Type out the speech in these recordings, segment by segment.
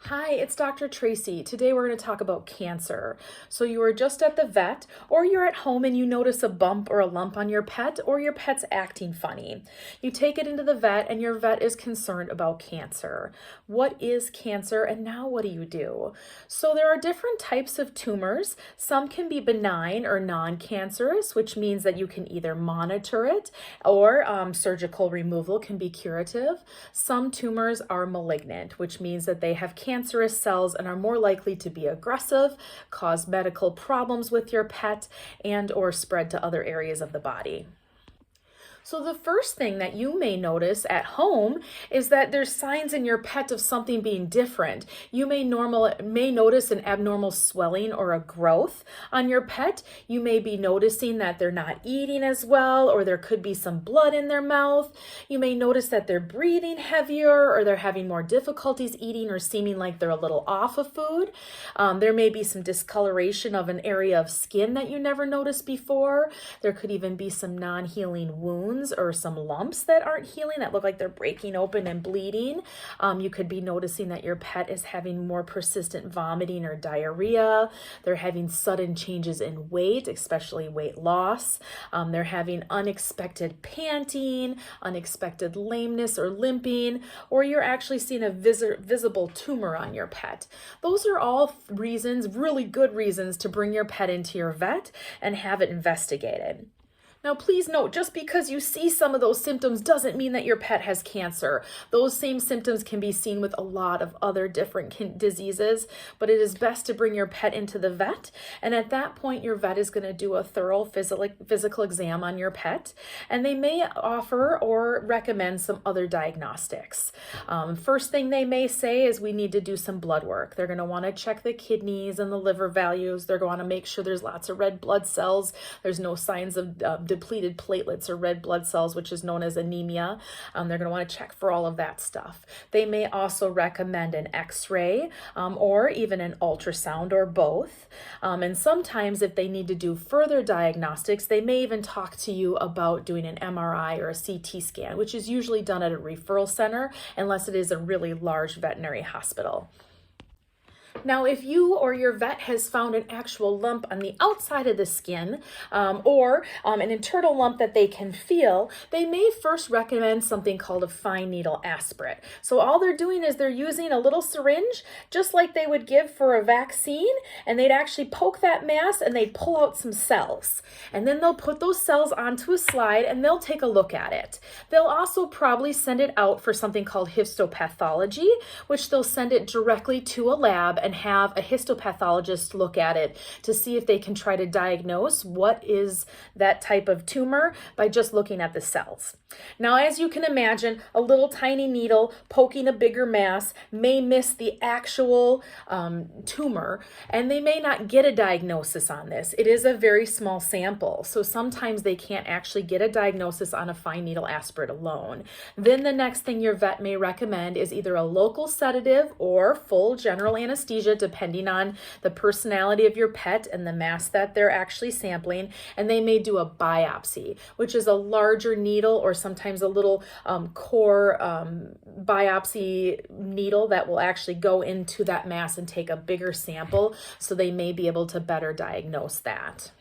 Hi, it's Dr. Tracy. Today we're going to talk about cancer. So you were just at the vet, or you're at home and you notice a bump or a lump on your pet, or your pet's acting funny. You take it into the vet and your vet is concerned about cancer. What is cancer and now what do you do? So there are different types of tumors. Some can be benign or non-cancerous, which means that you can either monitor it or surgical removal can be curative. Some tumors are malignant, which means that they have cancerous cells and are more likely to be aggressive, cause medical problems with your pet, and or spread to other areas of the body. So the first thing that you may notice at home is that there's signs in your pet of something being different. You may notice an abnormal swelling or a growth on your pet. You may be noticing that they're not eating as well, or there could be some blood in their mouth. You may notice that they're breathing heavier, or they're having more difficulties eating or seeming like they're a little off of food. There may be some discoloration of an area of skin that you never noticed before. There could even be some non-healing wounds or some lumps that aren't healing that look like they're breaking open and bleeding. You could be noticing that your pet is having more persistent vomiting or diarrhea. They're having sudden changes in weight, especially weight loss. They're having unexpected panting, unexpected lameness or limping, or you're actually seeing a visible tumor on your pet. Those are all reasons, really good reasons, to bring your pet into your vet and have it investigated. Now, please note, just because you see some of those symptoms doesn't mean that your pet has cancer. Those same symptoms can be seen with a lot of other different diseases, but it is best to bring your pet into the vet. And at that point, your vet is going to do a thorough physical exam on your pet, and they may offer or recommend some other diagnostics. First thing they may say is we need to do some blood work. They're going to want to check the kidneys and the liver values. They're going to make sure there's lots of red blood cells. There's no signs of depleted platelets or red blood cells, which is known as anemia. They're going to want to check for all of that stuff. They may also recommend an x-ray or even an ultrasound or both. And sometimes if they need to do further diagnostics, they may even talk to you about doing an MRI or a CT scan, which is usually done at a referral center unless it is a really large veterinary hospital. Now, if you or your vet has found an actual lump on the outside of the skin or an internal lump that they can feel, they may first recommend something called a fine needle aspirate. So all they're doing is they're using a little syringe, just like they would give for a vaccine, and they'd actually poke that mass and they'd pull out some cells. And then they'll put those cells onto a slide and they'll take a look at it. They'll also probably send it out for something called histopathology, which they'll send it directly to a lab and have a histopathologist look at it to see if they can try to diagnose what is that type of tumor by just looking at the cells. Now, as you can imagine, a little tiny needle poking a bigger mass may miss the actual tumor, and they may not get a diagnosis on this. It is a very small sample, so sometimes they can't actually get a diagnosis on a fine needle aspirate alone. Then the next thing your vet may recommend is either a local sedative or full general anesthesia, depending on the personality of your pet and the mass that they're actually sampling. And they may do a biopsy, which is a larger needle or sometimes a little core biopsy needle that will actually go into that mass and take a bigger sample, so they may be able to better diagnose that.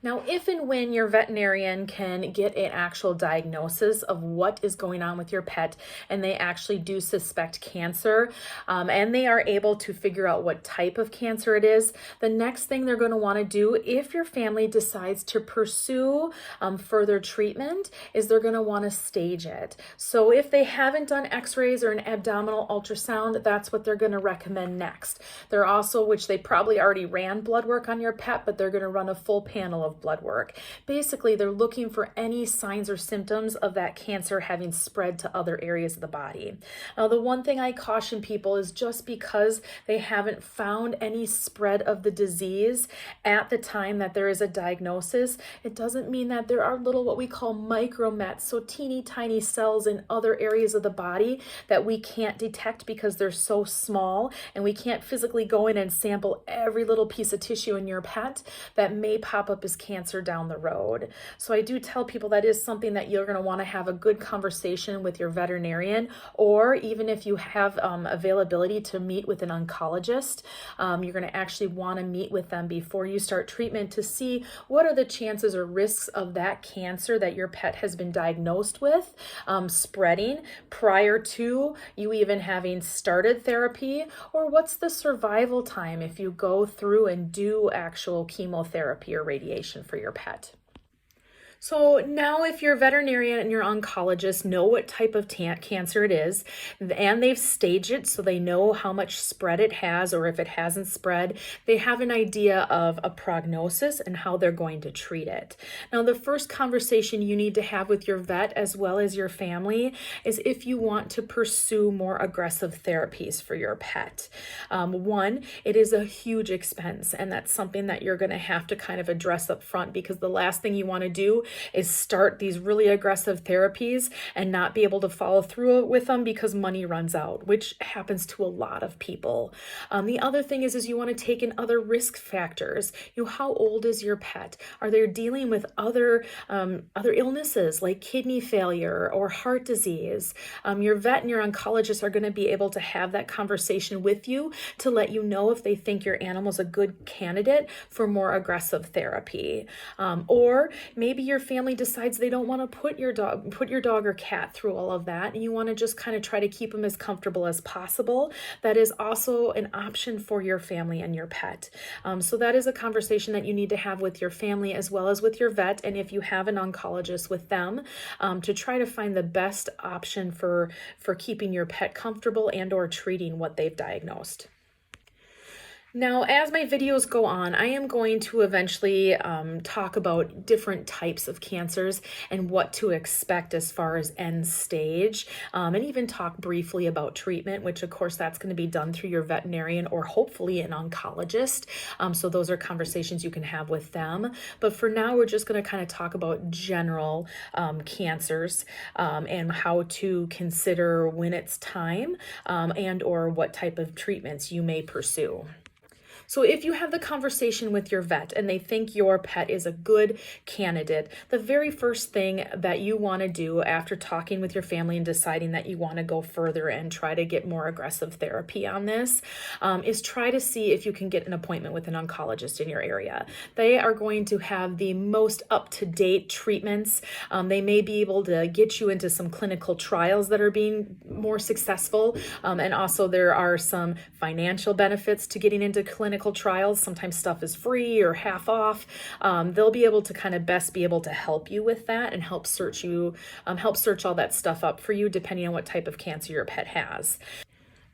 Now, if and when your veterinarian can get an actual diagnosis of what is going on with your pet and they actually do suspect cancer and they are able to figure out what type of cancer it is, the next thing they're going to want to do, if your family decides to pursue further treatment, is they're going to want to stage it. So if they haven't done x-rays or an abdominal ultrasound, that's what they're going to recommend next. They're also, which they probably already ran blood work on your pet, but they're going to run a full panel of blood work. Basically, they're looking for any signs or symptoms of that cancer having spread to other areas of the body. Now, the one thing I caution people is just because they haven't found any spread of the disease at the time that there is a diagnosis, it doesn't mean that there are little what we call micromets, so teeny tiny cells in other areas of the body that we can't detect because they're so small, and we can't physically go in and sample every little piece of tissue in your pet that may pop up as cancer down the road. So I do tell people that is something that you're going to want to have a good conversation with your veterinarian, or even if you have availability to meet with an oncologist, you're going to actually want to meet with them before you start treatment to see what are the chances or risks of that cancer that your pet has been diagnosed with spreading prior to you even having started therapy, or what's the survival time if you go through and do actual chemotherapy or radiation for your pet. So now if your veterinarian and your oncologist know what type of cancer it is, and they've staged it so they know how much spread it has, or if it hasn't spread, they have an idea of a prognosis and how they're going to treat it. Now, the first conversation you need to have with your vet as well as your family is if you want to pursue more aggressive therapies for your pet. One, it is a huge expense, and that's something that you're going to have to kind of address up front, because the last thing you want to do is start these really aggressive therapies and not be able to follow through with them because money runs out, which happens to a lot of people. The other thing is you want to take in other risk factors. How old is your pet? Are they dealing with other illnesses like kidney failure or heart disease? Your vet and your oncologist are going to be able to have that conversation with you to let you know if they think your animal's a good candidate for more aggressive therapy. Or maybe your family decides they don't want to put your dog or cat through all of that, and you want to just kind of try to keep them as comfortable as possible. That is also an option for your family and your pet. So that is a conversation that you need to have with your family as well as with your vet, and if you have an oncologist, with them, to try to find the best option for keeping your pet comfortable and or treating what they've diagnosed. Now, as my videos go on, I am going to eventually talk about different types of cancers and what to expect as far as end stage, and even talk briefly about treatment, which of course that's going to be done through your veterinarian or hopefully an oncologist. So those are conversations you can have with them. But for now, we're just going to kind of talk about general cancers and how to consider when it's time and or what type of treatments you may pursue. So if you have the conversation with your vet and they think your pet is a good candidate, the very first thing that you want to do after talking with your family and deciding that you want to go further and try to get more aggressive therapy on this is try to see if you can get an appointment with an oncologist in your area. They are going to have the most up-to-date treatments. They may be able to get you into some clinical trials that are being more successful. And also there are some financial benefits to getting into clinical trials. Sometimes stuff is free or half off. They'll be able to kind of best be able to help you with that and help search all that stuff up for you depending on what type of cancer your pet has.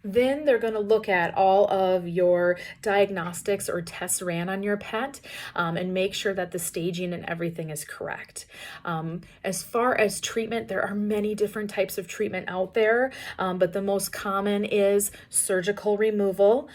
Then they're going to look at all of your diagnostics or tests ran on your pet and make sure that the staging and everything is correct. As far as treatment, there are many different types of treatment out there, but the most common is surgical removal,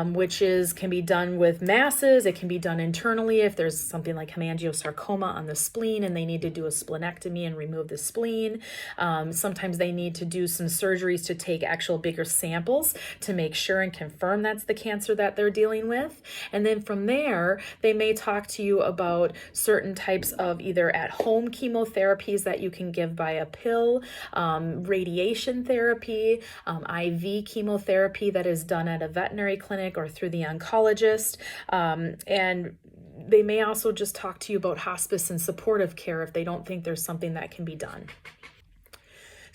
which can be done with masses. It can be done internally if there's something like hemangiosarcoma on the spleen and they need to do a splenectomy and remove the spleen. Sometimes they need to do some surgeries to take actual bigger samples to make sure and confirm that's the cancer that they're dealing with. And then from there, they may talk to you about certain types of either at-home chemotherapies that you can give by a pill, radiation therapy, IV chemotherapy that is done at a veterinary clinic or through the oncologist, and they may also just talk to you about hospice and supportive care if they don't think there's something that can be done.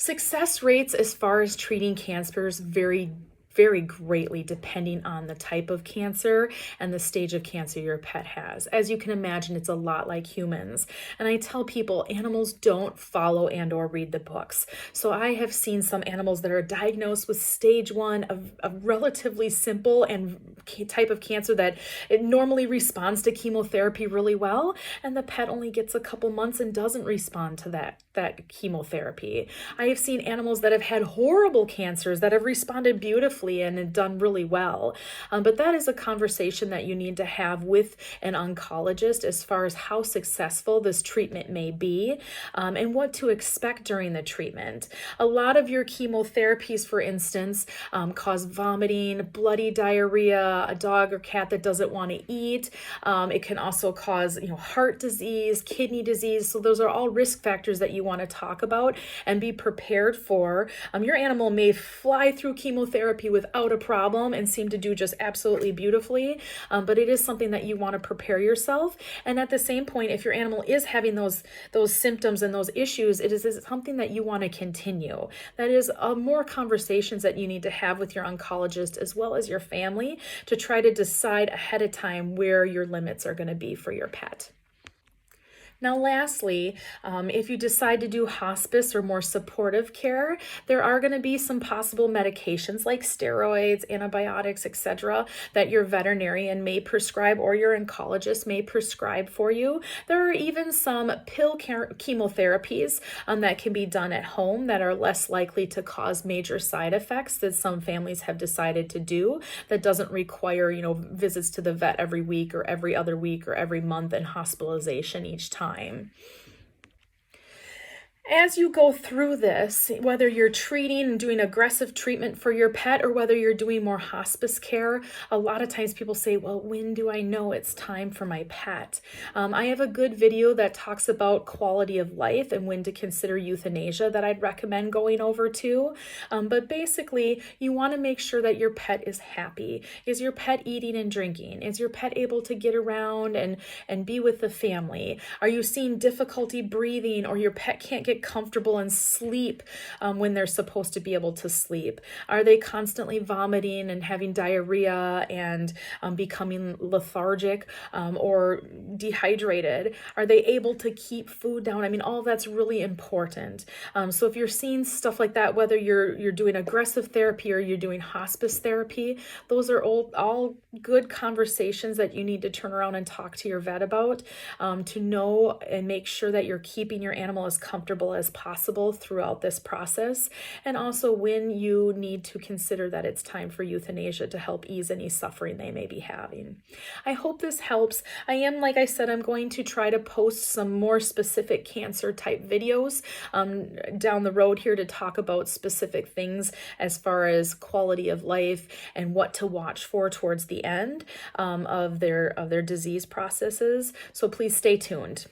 Success rates as far as treating cancers vary very greatly depending on the type of cancer and the stage of cancer your pet has. As you can imagine, it's a lot like humans. And I tell people animals don't follow and or read the books. So I have seen some animals that are diagnosed with stage 1 of a relatively simple and type of cancer that it normally responds to chemotherapy really well, and the pet only gets a couple months and doesn't respond to that chemotherapy. I have seen animals that have had horrible cancers that have responded beautifully beautifully and done really well. But that is a conversation that you need to have with an oncologist as far as how successful this treatment may be, and what to expect during the treatment. A lot of your chemotherapies, for instance, cause vomiting, bloody diarrhea, a dog or cat that doesn't want to eat. It can also cause, heart disease, kidney disease. So those are all risk factors that you want to talk about and be prepared for. Your animal may fly through chemotherapy without a problem and seem to do just absolutely beautifully, but it is something that you want to prepare yourself. And at the same point, if your animal is having those symptoms and those issues, it is something that you want to continue. That is more conversations that you need to have with your oncologist as well as your family to try to decide ahead of time where your limits are going to be for your pet. Now, lastly, if you decide to do hospice or more supportive care, there are going to be some possible medications like steroids, antibiotics, etc., that your veterinarian may prescribe or your oncologist may prescribe for you. There are even some pill chemotherapies that can be done at home that are less likely to cause major side effects that some families have decided to do, that doesn't require, visits to the vet every week or every other week or every month and hospitalization each time. As you go through this, whether you're treating and doing aggressive treatment for your pet or whether you're doing more hospice care, a lot of times people say, well, when do I know it's time for my pet? I have a good video that talks about quality of life and when to consider euthanasia that I'd recommend going over to. But basically, you want to make sure that your pet is happy. Is your pet eating and drinking? Is your pet able to get around and be with the family? Are you seeing difficulty breathing, or your pet can't get comfortable and sleep when they're supposed to be able to sleep? Are they constantly vomiting and having diarrhea and becoming lethargic or dehydrated? Are they able to keep food down? I mean, all that's really important. So if you're seeing stuff like that, whether you're doing aggressive therapy or you're doing hospice therapy, those are all good conversations that you need to turn around and talk to your vet about, to know and make sure that you're keeping your animal as comfortable as possible throughout this process, and also when you need to consider that it's time for euthanasia to help ease any suffering they may be having. I hope this helps. Like I said, I'm going to try to post some more specific cancer type videos down the road here to talk about specific things as far as quality of life and what to watch for towards the end of their disease processes. So please stay tuned.